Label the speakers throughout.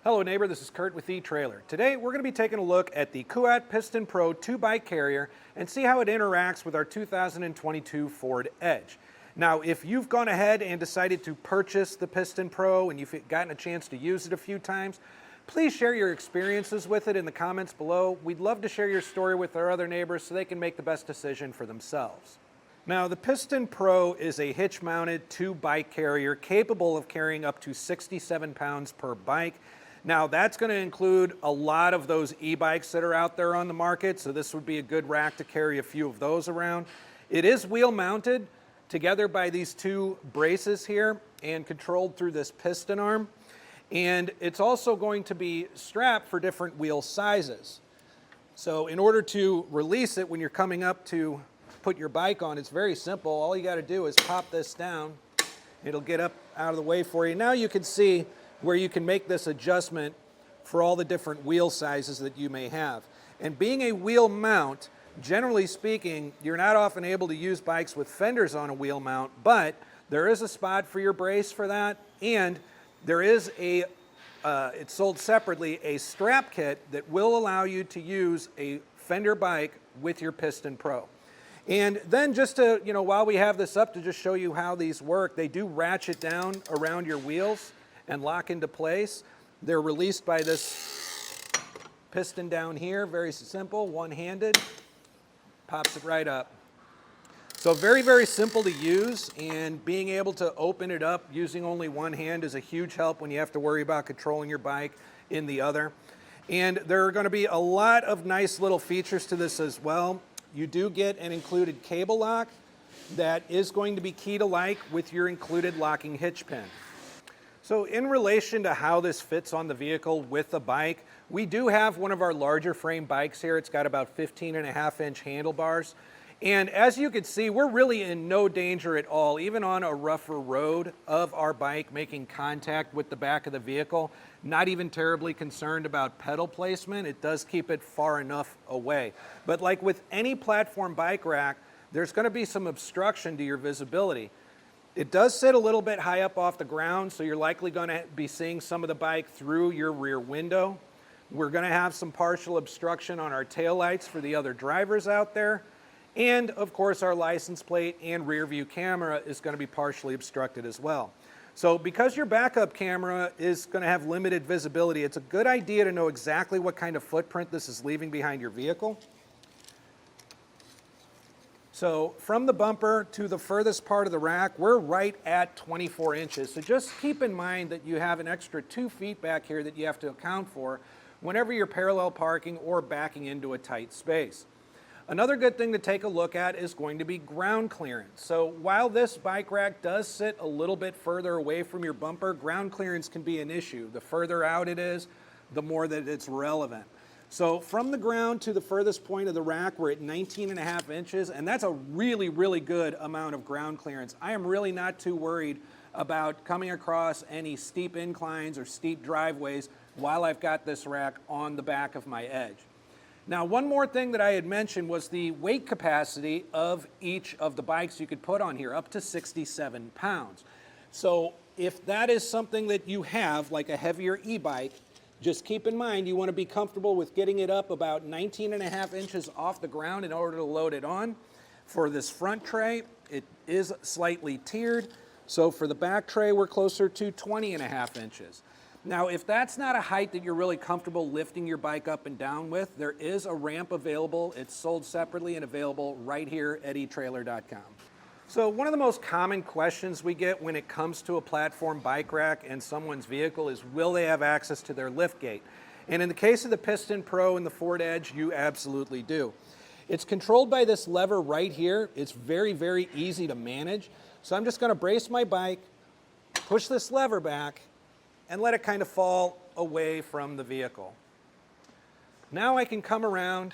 Speaker 1: Hello neighbor, this is Curt with eTrailer. Today we're going to be taking a look at the Kuat Piston Pro 2-bike carrier and see how it interacts with our 2022 Ford Edge. Now if you've gone ahead and decided to purchase the Piston Pro and you've gotten a chance to use it a few times, please share your experiences with it in the comments below. We'd love to share your story with our other neighbors so they can make the best decision for themselves. Now the Piston Pro is a hitch-mounted 2-bike carrier capable of carrying up to 67 pounds per bike. Now that's going to include a lot of those e-bikes that are out there on the market, so this would be a good rack to carry a few of those around. It is wheel mounted together by these two braces here and controlled through this piston arm. And it's also going to be strapped for different wheel sizes. So in order to release it when you're coming up to put your bike on, it's very simple. All you got to do is pop this down. It'll get up out of the way for you. Now you can see where you can make this adjustment for all the different wheel sizes that you may have. And being a wheel mount, generally speaking, you're not often able to use bikes with fenders on a wheel mount, but there is a spot for your brace for that, and there is it's sold separately, a strap kit that will allow you to use a fender bike with your Piston Pro. And then just to, while we have this up, to just show you how these work, they do ratchet down around your wheels and lock into place. They're released by this piston down here, very simple, one-handed, pops it right up. So very, very simple to use, and being able to open it up using only one hand is a huge help when you have to worry about controlling your bike in the other. And there are going to be a lot of nice little features to this as well. You do get an included cable lock that is going to be key to like with your included locking hitch pin. So in relation to how this fits on the vehicle with the bike, we do have one of our larger frame bikes here. It's got about 15.5-inch handlebars. And as you can see, we're really in no danger at all, even on a rougher road, of our bike making contact with the back of the vehicle. Not even terribly concerned about pedal placement. It does keep it far enough away. But like with any platform bike rack, there's going to be some obstruction to your visibility. It does sit a little bit high up off the ground, so you're likely going to be seeing some of the bike through your rear window. We're going to have some partial obstruction on our taillights for the other drivers out there. And of course our license plate and rear view camera is going to be partially obstructed as well. So because your backup camera is going to have limited visibility, it's a good idea to know exactly what kind of footprint this is leaving behind your vehicle. So from the bumper to the furthest part of the rack, we're right at 24 inches. So just keep in mind that you have an extra 2 feet back here that you have to account for whenever you're parallel parking or backing into a tight space. Another good thing to take a look at is going to be ground clearance. So while this bike rack does sit a little bit further away from your bumper, ground clearance can be an issue. The further out it is, the more that it's relevant. So from the ground to the furthest point of the rack, we're at 19.5 inches, and that's a really, really good amount of ground clearance. I am really not too worried about coming across any steep inclines or steep driveways while I've got this rack on the back of my Edge. Now, one more thing that I had mentioned was the weight capacity of each of the bikes you could put on here, up to 67 pounds. So if that is something that you have, like a heavier e-bike, just keep in mind you want to be comfortable with getting it up about 19.5 inches off the ground in order to load it on. For this front tray, it is slightly tiered. So for the back tray, we're closer to 20.5 inches. Now, if that's not a height that you're really comfortable lifting your bike up and down with, there is a ramp available. It's sold separately and available right here at etrailer.com. So one of the most common questions we get when it comes to a platform bike rack and someone's vehicle is, will they have access to their lift gate? And in the case of the Piston Pro and the Ford Edge, you absolutely do. It's controlled by this lever right here. It's very, very easy to manage. So I'm just going to brace my bike, push this lever back, and let it kind of fall away from the vehicle. Now I can come around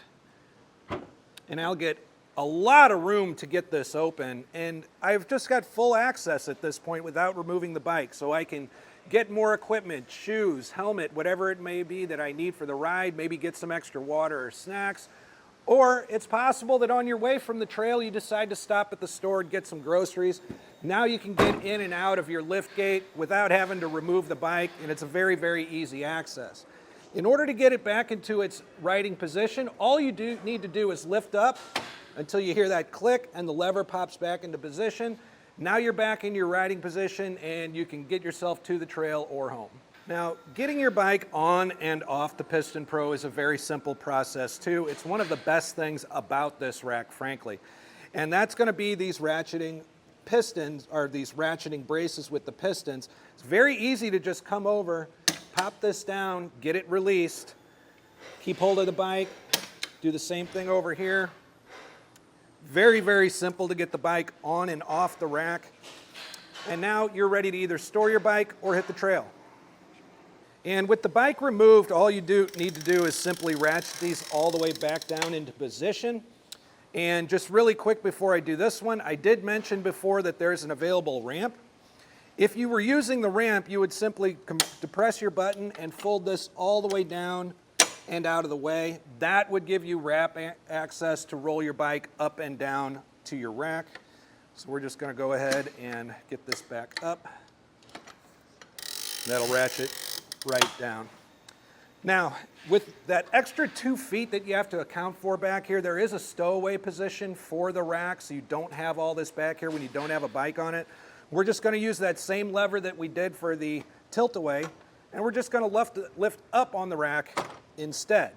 Speaker 1: and I'll get a lot of room to get this open, and I've just got full access at this point without removing the bike, so I can get more equipment, shoes, helmet, whatever it may be that I need for the ride, maybe get some extra water or snacks, Or it's possible that on your way from the trail you decide to stop at the store and get some groceries. Now you can get in and out of your lift gate without having to remove the bike, and it's a very, very easy access. In order to get it back into its riding position, all you need to do is lift up until you hear that click and the lever pops back into position. Now you're back in your riding position and you can get yourself to the trail or home. Now, getting your bike on and off the Piston Pro is a very simple process too. It's one of the best things about this rack, frankly. And that's going to be these ratcheting pistons, or these ratcheting braces with the pistons. It's very easy to just come over, pop this down, get it released, keep hold of the bike, do the same thing over here. Very, very simple to get the bike on and off the rack. And now you're ready to either store your bike or hit the trail. And with the bike removed, all you need to do is simply ratchet these all the way back down into position. And just really quick before I do this one, I did mention before that there's an available ramp. If you were using the ramp, you would simply depress your button and fold this all the way down and out of the way. That would give you ramp access to roll your bike up and down to your rack. So we're just going to go ahead and get this back up. That'll ratchet right down. Now, with that extra 2 feet that you have to account for back here, there is a stowaway position for the rack, so you don't have all this back here when you don't have a bike on it. We're just going to use that same lever that we did for the tilt-away, and we're just going to lift up on the rack instead.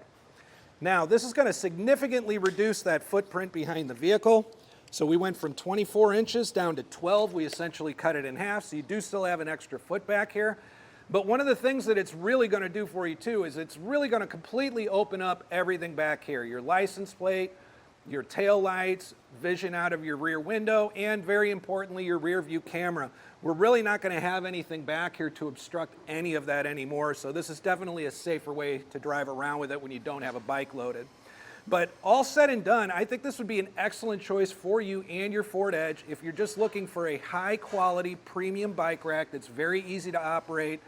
Speaker 1: Now, this is going to significantly reduce that footprint behind the vehicle. So we went from 24 inches down to 12. We essentially cut it in half, so you do still have an extra foot back here. But one of the things that it's really going to do for you too is it's really going to completely open up everything back here. Your license plate, your tail lights, vision out of your rear window, and very importantly, your rear view camera. We're really not going to have anything back here to obstruct any of that anymore, so this is definitely a safer way to drive around with it when you don't have a bike loaded. But all said and done, I think this would be an excellent choice for you and your Ford Edge if you're just looking for a high quality premium bike rack that's very easy to operate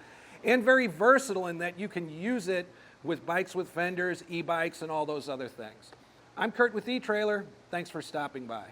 Speaker 1: and very versatile in that you can use it with bikes with fenders, e-bikes, and all those other things. I'm Curt with eTrailer. Thanks for stopping by.